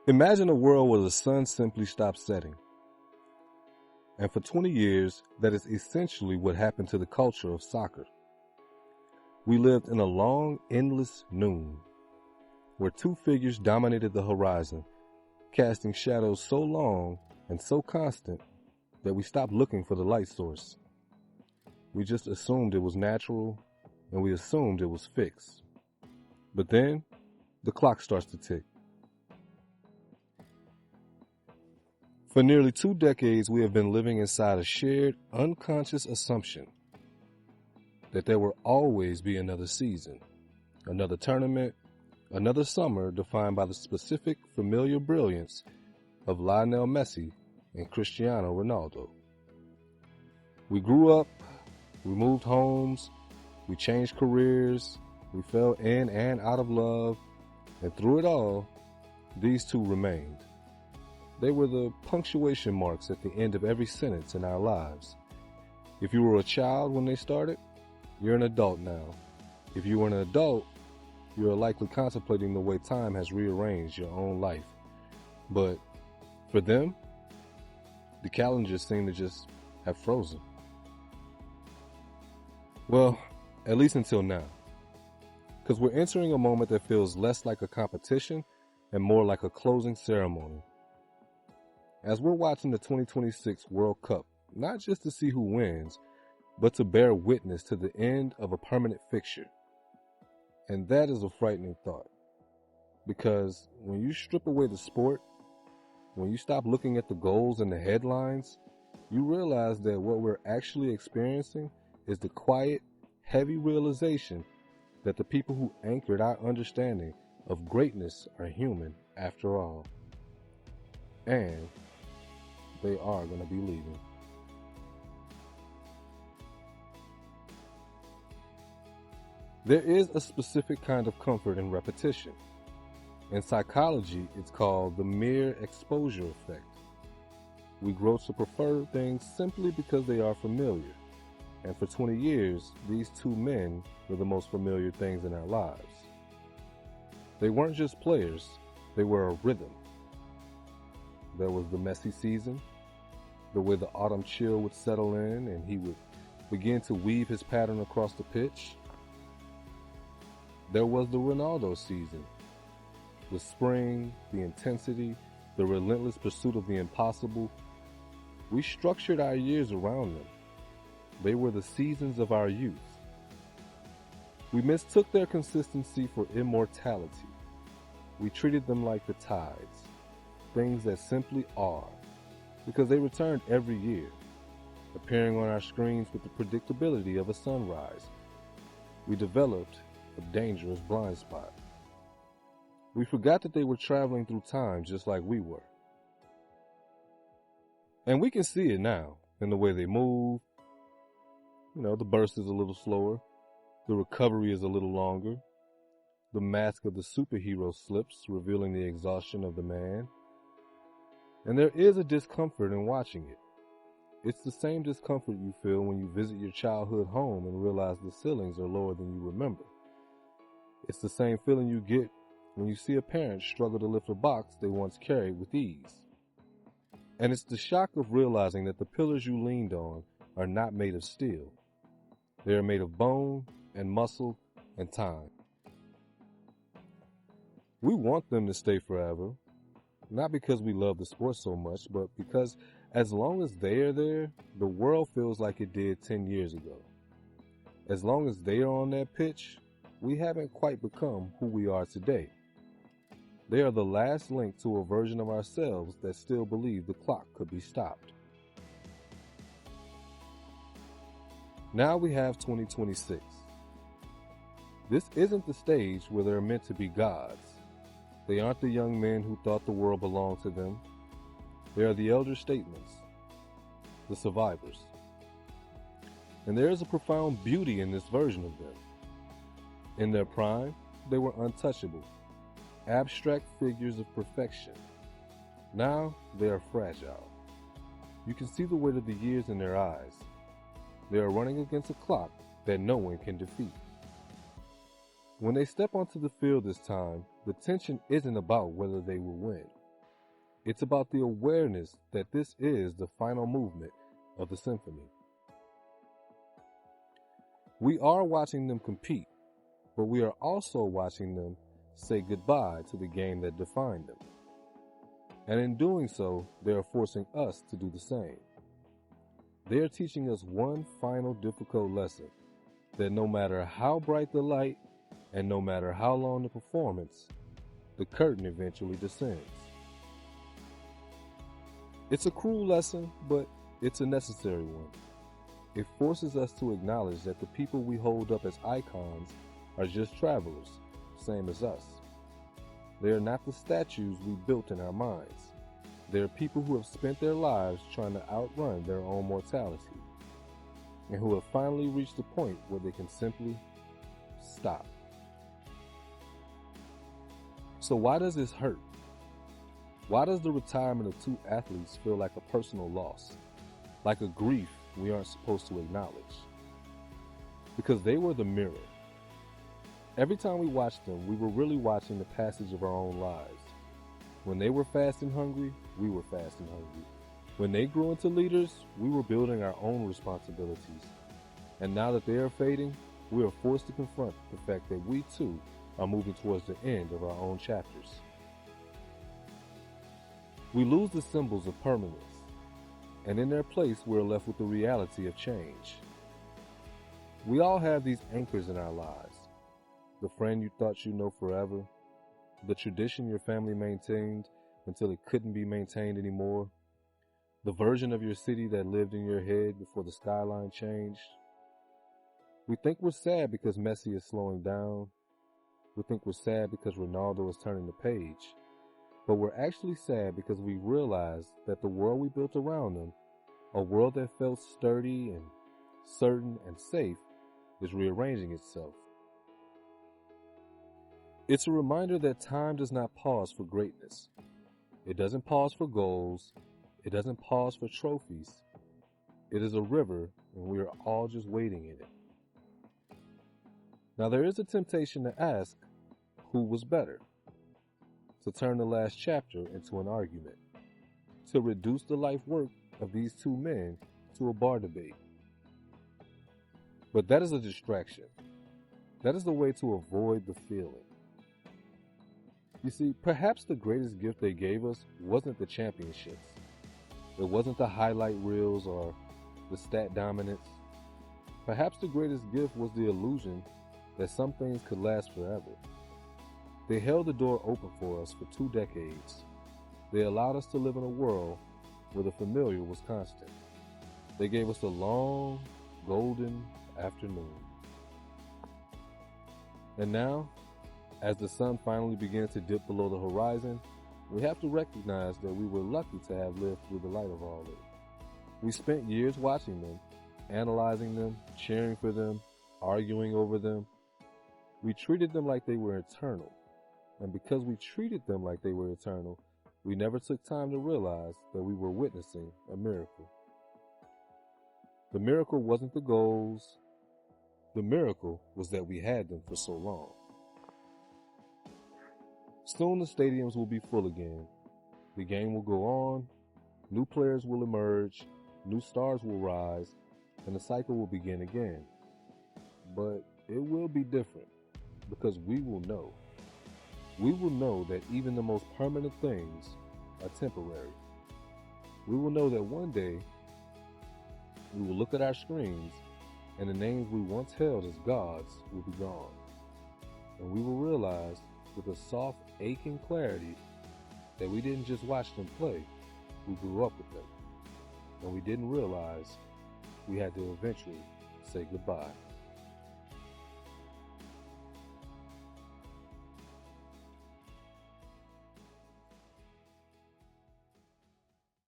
Imagine a world where the sun simply stops setting. And for 20 years, that is essentially what happened to the culture of soccer. We lived in a long, endless noon, where two figures dominated the horizon, casting shadows so long and so constant that we stopped looking for the light source. We just assumed it was natural, and we assumed it was fixed. But then, the clock starts to tick. For nearly 2 decades, we have been living inside a shared, unconscious assumption that there will always be another season, another tournament, another summer defined by the specific, familiar brilliance of Lionel Messi and Cristiano Ronaldo. We grew up, we moved homes, we changed careers, we fell in and out of love, and through it all, these two remained. They were the punctuation marks at the end of every sentence in our lives. If you were a child when they started, you're an adult now. If you were an adult, you are likely contemplating the way time has rearranged your own life. But for them, the calendars seem to just have frozen. Well, at least until now. Because we're entering a moment that feels less like a competition and more like a closing ceremony. As we're watching the 2026 World Cup, not just to see who wins, but to bear witness to the end of a permanent fixture. And that is a frightening thought. Because when you strip away the sport, when you stop looking at the goals and the headlines, you realize that what we're actually experiencing is the quiet, heavy realization that the people who anchored our understanding of greatness are human after all. And they are going to be leaving. There is a specific kind of comfort in repetition. In psychology, it's called the mere exposure effect. We grow to prefer things simply because they are familiar. And for 20 years, these two men were the most familiar things in our lives. They weren't just players, they were a rhythm. There was the Messi season, the way the autumn chill would settle in and he would begin to weave his pattern across the pitch. There was the Ronaldo season, the spring, the intensity, the relentless pursuit of the impossible. We structured our years around them. They were the seasons of our youth. We mistook their consistency for immortality. We treated them like the tides, things that simply are, because they returned every year, appearing on our screens with the predictability of a sunrise. We developed a dangerous blind spot. We forgot that they were traveling through time just like we were. And we can see it now in the way they move. The burst is a little slower. The recovery is a little longer. The mask of the superhero slips, revealing the exhaustion of the man. And there is a discomfort in watching it. It's the same discomfort you feel when you visit your childhood home and realize the ceilings are lower than you remember. It's the same feeling you get when you see a parent struggle to lift a box they once carried with ease. And it's the shock of realizing that the pillars you leaned on are not made of steel. They are made of bone and muscle and time. We want them to stay forever, not because we love the sport so much, but because as long as they are there, the world feels like it did 10 years ago. As long as they are on that pitch, we haven't quite become who we are today. They are the last link to a version of ourselves that still believed the clock could be stopped. Now we have 2026. This isn't the stage where they're meant to be gods. They aren't the young men who thought the world belonged to them. They are the elder statesmen, the survivors. And there is a profound beauty in this version of them. In their prime, they were untouchable, abstract figures of perfection. Now they are fragile. You can see the weight of the years in their eyes. They are running against a clock that no one can defeat. When they step onto the field this time, the tension isn't about whether they will win. It's about the awareness that this is the final movement of the symphony. We are watching them compete, but we are also watching them say goodbye to the game that defined them. And in doing so, they are forcing us to do the same. They are teaching us one final difficult lesson, that no matter how bright the light and no matter how long the performance, the curtain eventually descends. It's a cruel lesson, but it's a necessary one. It forces us to acknowledge that the people we hold up as icons are just travelers, same as us. They are not the statues we built in our minds. They are people who have spent their lives trying to outrun their own mortality, and who have finally reached the point where they can simply stop. So why does this hurt? Why does the retirement of two athletes feel like a personal loss, like a grief we aren't supposed to acknowledge? Because they were the mirror. Every time we watched them, we were really watching the passage of our own lives. When they were fast and hungry, we were fast and hungry. When they grew into leaders, we were building our own responsibilities. And now that they are fading, we are forced to confront the fact that we too are moving towards the end of our own chapters. We lose the symbols of permanence, and in their place we are left with the reality of change. We all have these anchors in our lives. The friend you thought you know forever, the tradition your family maintained until it couldn't be maintained anymore, the version of your city that lived in your head before the skyline changed. We think we're sad because Messi is slowing down. We think we're sad because Ronaldo is turning the page. But we're actually sad because we realize that the world we built around them, a world that felt sturdy and certain and safe, is rearranging itself. It's a reminder that time does not pause for greatness. It doesn't pause for goals. It doesn't pause for trophies. It is a river, and we are all just waiting in it. Now there is a temptation to ask, who was better? To turn the last chapter into an argument. To reduce the life work of these two men to a bar debate. But that is a distraction. That is the way to avoid the feeling. You see, perhaps the greatest gift they gave us wasn't the championships. It wasn't the highlight reels or the stat dominance. Perhaps the greatest gift was the illusion that some things could last forever. They held the door open for us for 2 decades. They allowed us to live in a world where the familiar was constant. They gave us a long, golden afternoon. And now, as the sun finally began to dip below the horizon, we have to recognize that we were lucky to have lived through the light of all it. We spent years watching them, analyzing them, cheering for them, arguing over them. We treated them like they were eternal. And because we treated them like they were eternal, we never took time to realize that we were witnessing a miracle. The miracle wasn't the goals. The miracle was that we had them for so long. Soon the stadiums will be full again. The game will go on. New players will emerge. New stars will rise. And the cycle will begin again. But it will be different because we will know. We will know that even the most permanent things are temporary. We will know that one day we will look at our screens and the names we once held as gods will be gone. And we will realize with a soft, aching clarity that we didn't just watch them play, we grew up with them. And we didn't realize we had to eventually say goodbye.